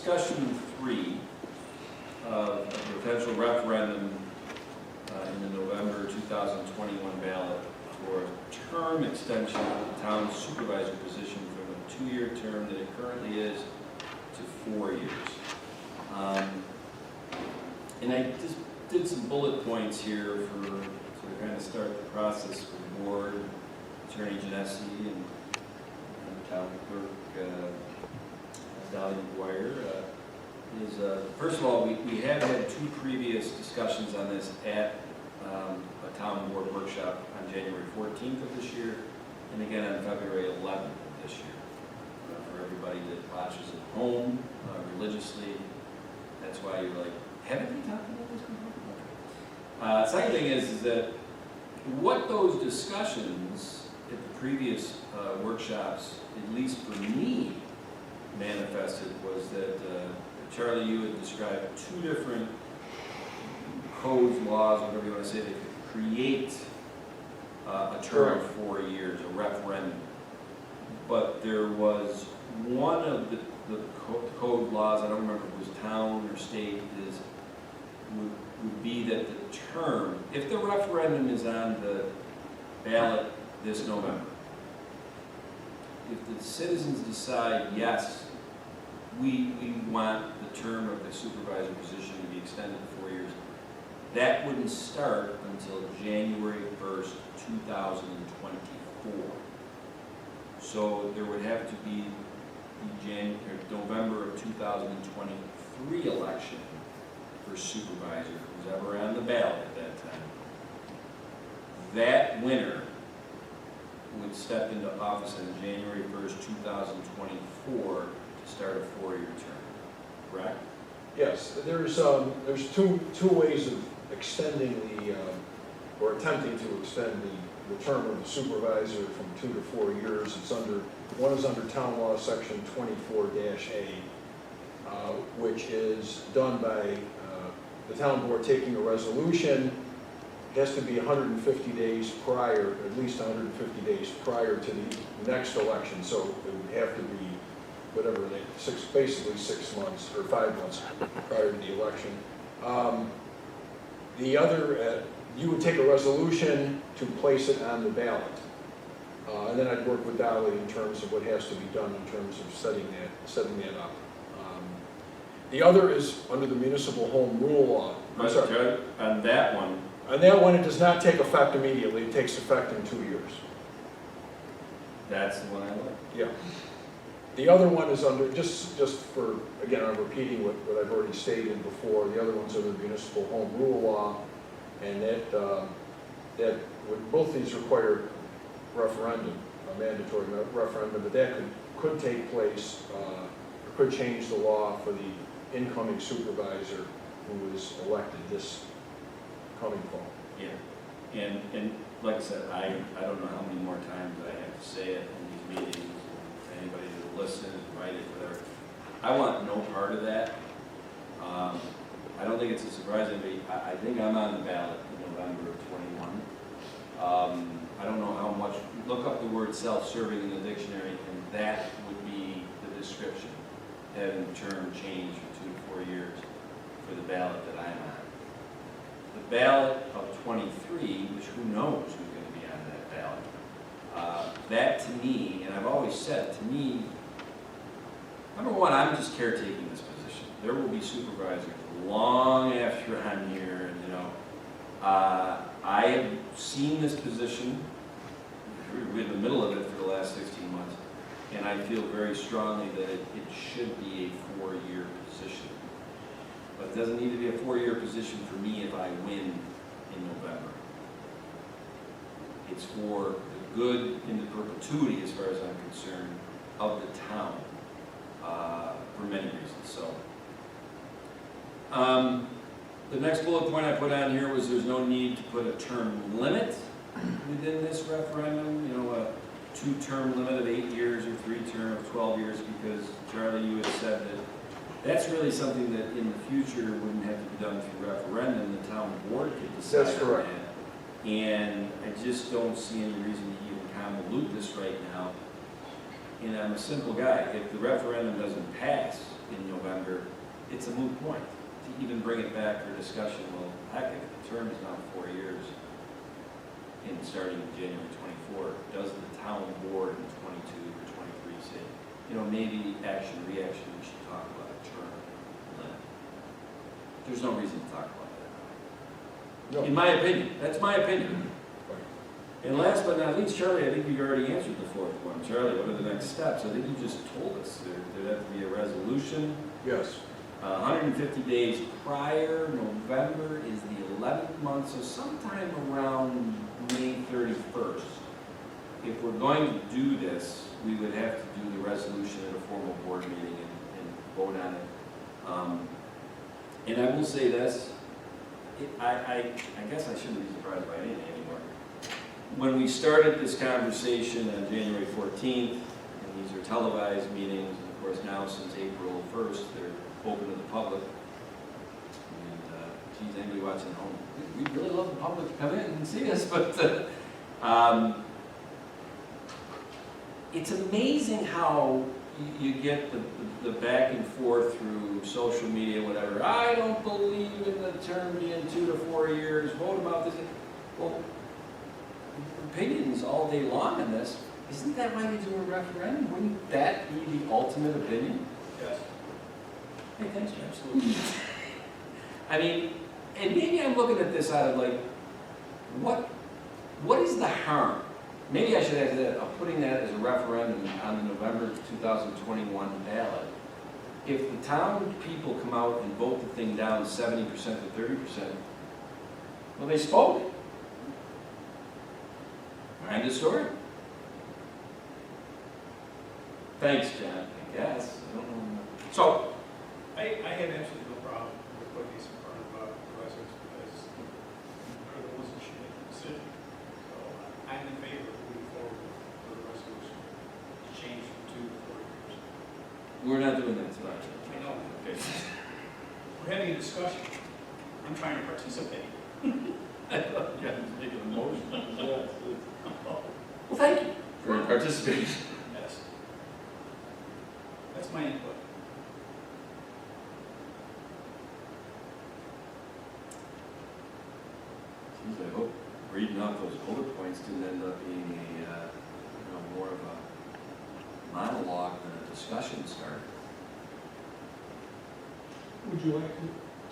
discussion 3 of a potential referendum in the November 2021 ballot for a term extension of the town supervisor position from a 2-year term that it currently is to 4 years. And I just did some bullet points here to kind of start the process for the board, Attorney Genesi and Town Clerk Dolly McGuire. First of all, we have had 2 previous discussions on this at a town board workshop on January 14th of this year, and again on February 11th of this year. For everybody that watches at home religiously, that's why you're like, haven't we talked about this before? Second thing is that what those discussions at the previous workshops, at least for me, manifested was that Charlie, you had described 2 different codes, laws, whatever you want to say, that could create a term of 4 years, a referendum. But there was one of the code laws, I don't remember if it was town or state, would be that the term, if the referendum is on the ballot this November, if the citizens decide, yes, we want the term of the supervisor position to be extended to 4 years, that wouldn't start until January 1st, 2024. So there would have to be the November of 2023 election for supervisor, who's ever on the ballot at that time. That winner would step into office on January 1st, 2024 to start a 4-year term, correct? Yes, there's two ways of extending or attempting to extend the term of the supervisor from 2 to 4 years. One is under Town Law Section 24-A, which is done by the town board taking a resolution. It has to be 150 days prior, at least 150 days prior to the next election. So it would have to be whatever, basically 6 months or 5 months prior to the election. The other, you would take a resolution to place it on the ballot. And then I'd work with Dolly in terms of what has to be done in terms of setting that up. The other is under the municipal home rule law. Judge, on that one. On that one, it does not take effect immediately. It takes effect in 2 years. That's the one I like. Yeah. The other one is under, just for, again, I'm repeating what I've already stated before, the other one's under the municipal home rule law, and that would, both these require referendum, a mandatory referendum, but that could take place, or could change the law for the incoming supervisor who is elected this coming fall. Yeah, and like I said, I don't know how many more times I have to say it in these meetings. Anybody who listens, write it, whatever. I want no part of that. I don't think it's a surprise to me. I think I'm on the ballot in November of 21. I don't know how much. Look up the word self-serving in the dictionary, and that would be the description. Having the term changed from 2 to 4 years for the ballot that I'm on. The ballot of 23, which who knows who's going to be on that ballot. That to me, and I've always said, to me, number one, I'm just caretaking this position. There will be supervisors long after I'm here, and I have seen this position. We're in the middle of it for the last 16 months, and I feel very strongly that it should be a 4-year position. But it doesn't need to be a 4-year position for me if I win in November. It's for the good into perpetuity, as far as I'm concerned, of the town, for many reasons. So, the next bullet point I put on here was there's no need to put a term limit within this referendum, a 2-term limit of 8 years or 3-term of 12 years, because Charlie, you had said that that's really something that in the future wouldn't have to be done through referendum. The town board could decide. That's correct. On that. And I just don't see any reason to even convolute this right now. and I'm a simple guy, if the referendum doesn't pass in November, it's a moot point to even bring it back for discussion. Well, heck, if the term is now 4 years, and starting January 24, does the town board in 22 or 23 say, you know, maybe action, reaction, we should talk about a term limit? There's no reason to talk about that. No. In my opinion, that's my opinion. And last but not least, Charlie, I think you've already answered the fourth one. Charlie, what are the next steps? I think you just told us. There'd have to be a resolution. Yes. 150 days prior, November is the 11th month, so sometime around May 31st. If we're going to do this, we would have to do the resolution at a formal board meeting and vote on it. And I will say this, I guess I shouldn't be surprised by anything anymore. When we started this conversation on January 14th, and these are televised meetings, and of course now since April 1st, they're open to the public. And geez, anybody watching at home, we really love the public to come in and see us, but it's amazing how you get the back and forth through social media, whatever. I don't believe in the term being 2 to 4 years, vote about this. Well, opinions all day long on this. Isn't that why you do a referendum? Wouldn't that be the ultimate opinion? Yes. Hey, thanks, Jim. Absolutely. I mean, and maybe I'm looking at this out of like, what is the harm? Maybe I should add that, of putting that as a referendum on the November 2021 ballot. If the town people come out and vote the thing down 70% to 30%, well, they spoke. End of story. Thanks, John, I guess. I don't know. So, I have absolutely no problem with putting these in front of residents because they're the ones that should make the decision. So I'm in favor of moving forward with the resolution to change from 2 to 4 years. we're not doing that tonight. I know. Okay. We're having a discussion. I'm trying to participate. Yeah, he's making a motion. Well, thank you for your participation. Yes. That's my input. Geez, I hope reading off those bullet points didn't end up being a, more of a monologue than a discussion starter. Would you like to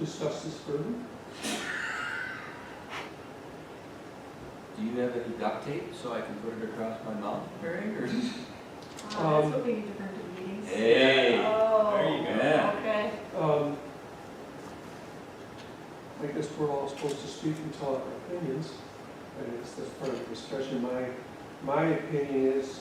discuss this further? Do you have any duct tape so I can put it across my mouth, Mary? Or? That's what we need to bring to the meetings. Hey, Oh, there you go. Yeah. okay. I guess we're all supposed to speak and tell our opinions, and it's that's part of the discussion. My opinion is,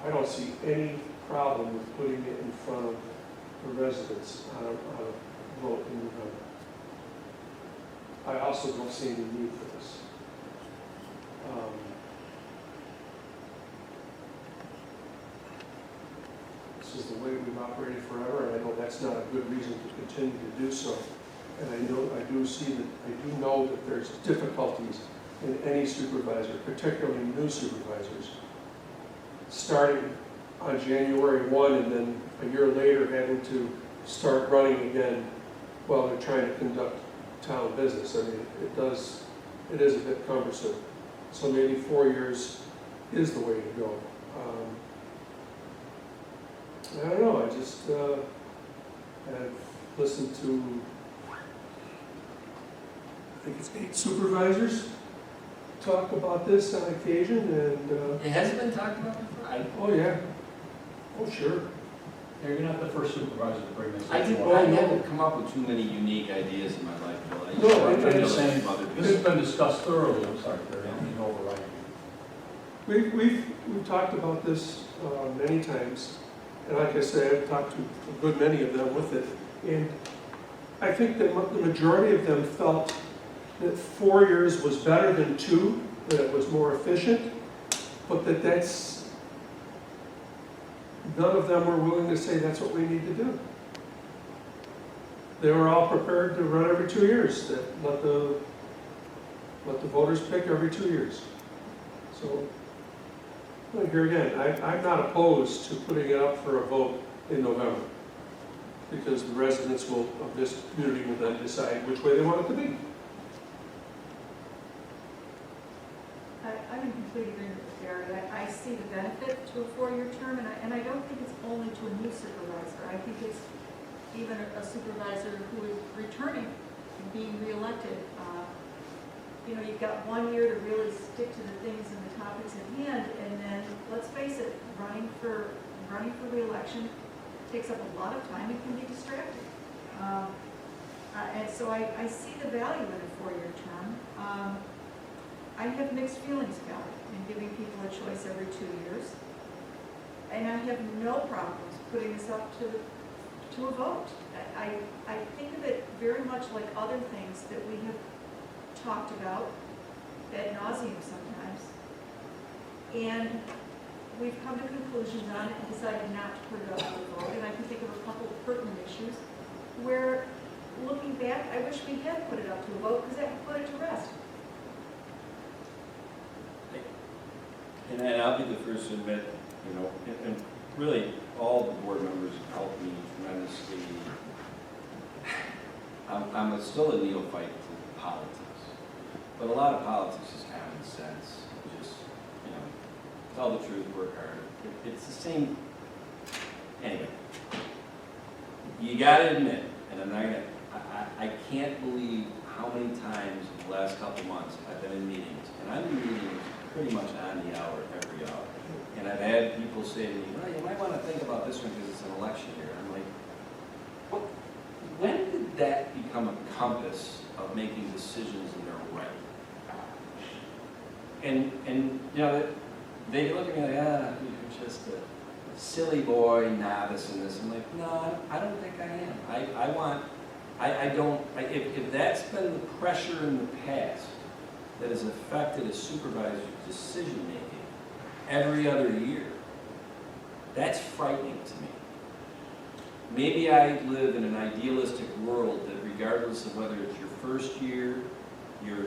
I don't see any problem with putting it in front of the residents on a vote in November. I also don't see any need for this. This is the way we've operated forever, and I know that's not a good reason to continue to do so. And I do know that there's difficulties in any supervisor, particularly new supervisors, starting on January 1 and then a year later having to start running again while they're trying to conduct town business. I mean, it is a bit cumbersome. So maybe 4 years is the way to go. I don't know, I just have listened to, I think it's 8 supervisors talk about this on occasion, and It hasn't been talked about before. oh yeah, oh sure. Yeah, you're not the first supervisor to bring this up. I haven't come up with too many unique ideas in my life, Bill. No, I'm I know just saying, some other this has been discussed thoroughly, I'm sorry, Barry, I don't mean to override you. We've talked about this many times, and like I said, I've talked to a good many of them with it, and I think that the majority of them felt that 4 years was better than 2, that it was more efficient, but none of them were willing to say that's what we need to do. They were all prepared to run every 2 years, that let the voters pick every 2 years. So Well, here again, I'm not opposed to putting it up for a vote in November, because the residents of this community will then decide which way they want it to be. I'm in complete agreement with Gary. I see the benefit to a 4-year term, and I don't think it's only to a new supervisor. I think it's even a supervisor who is returning and being reelected. You know, you've got 1 year to really stick to the things and the topics at hand, and then, let's face it, running for reelection takes up a lot of time and can be distracting. And so I see the value in a 4-year term. I have mixed feelings about it in giving people a choice every 2 years. And I have no problems putting this up to a vote. I think of it very much like other things that we have talked about ad nauseum sometimes. And we've come to conclusions on it and decided not to put it up to a vote. And I can think of a couple of pertinent issues where, looking back, I wish we had put it up to a vote because that would put it to rest. And I'll be the first to admit, you know, and really, all the board members have helped me tremendously. I'm still a neophyte to politics, but a lot of politics is common sense. Just, you know, tell the truth, work hard. It's the same. Anyway, you gotta admit, and I'm not gonna, I can't believe how many times in the last couple months I've been in meetings, and I'm in meetings pretty much on the hour, every hour. And I've had people say to me, well, you might want to think about this one because it's an election year. I'm like, what? When did that become a compass of making decisions in their right? And you know, they look at me like, you're just a silly boy, novice in this. I'm like, no, I don't think I am. If that's been the pressure in the past that has affected a supervisor's decision-making every other year, that's frightening to me. Maybe I live in an idealistic world that regardless of whether it's your first year, your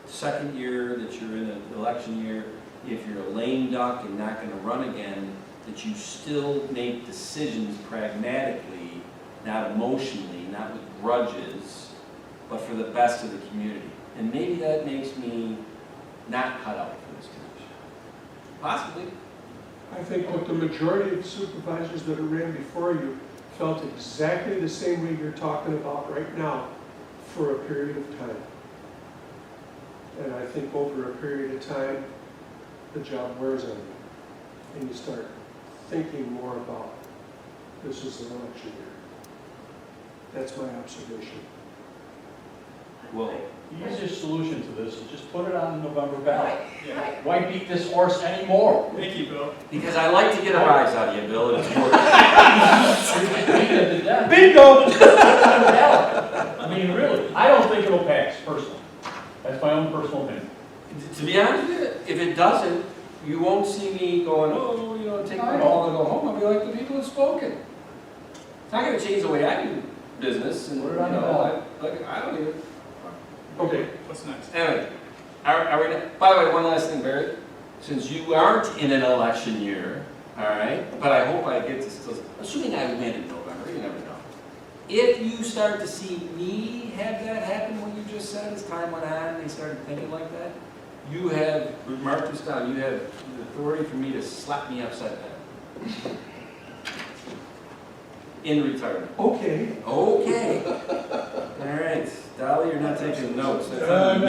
second year that you're in an election year, if you're a lame duck and not gonna run again, that you still make decisions pragmatically, not emotionally, not with grudges, but for the best of the community. And maybe that makes me not cut out for this commission. Possibly. I think that the majority of supervisors that ran before you felt exactly the same way you're talking about right now for a period of time. And I think over a period of time, the job wears on you. And you start thinking more about, this is an election year. That's my observation. Well, The easiest solution to this is just put it on the November ballot. Yeah. Why beat this horse anymore? Thank you, Bill. because I like to get a rise out of you, Bill, and it's working. Bingo! I mean, really, I don't think it'll pass, personally. That's my own personal opinion. To be honest with you, if it doesn't, you won't see me going, oh, you know, take my ball and go home. I'll be like, the people have spoken. It's not going to change the way I do business, and Put it on the ballot. I don't even. Okay. What's next? Anyway, are we, by the way, one last thing, Barry. Since you aren't in an election year, all right, but I hope I get to still, assuming I win in November, you never know. If you start to see me have that happen, what you just said, as time went on, they started thinking like that, you have, mark this down, you have the authority for me to slap me upside the head. In retirement. Okay. Okay. All right, Dolly, you're not taking notes. That's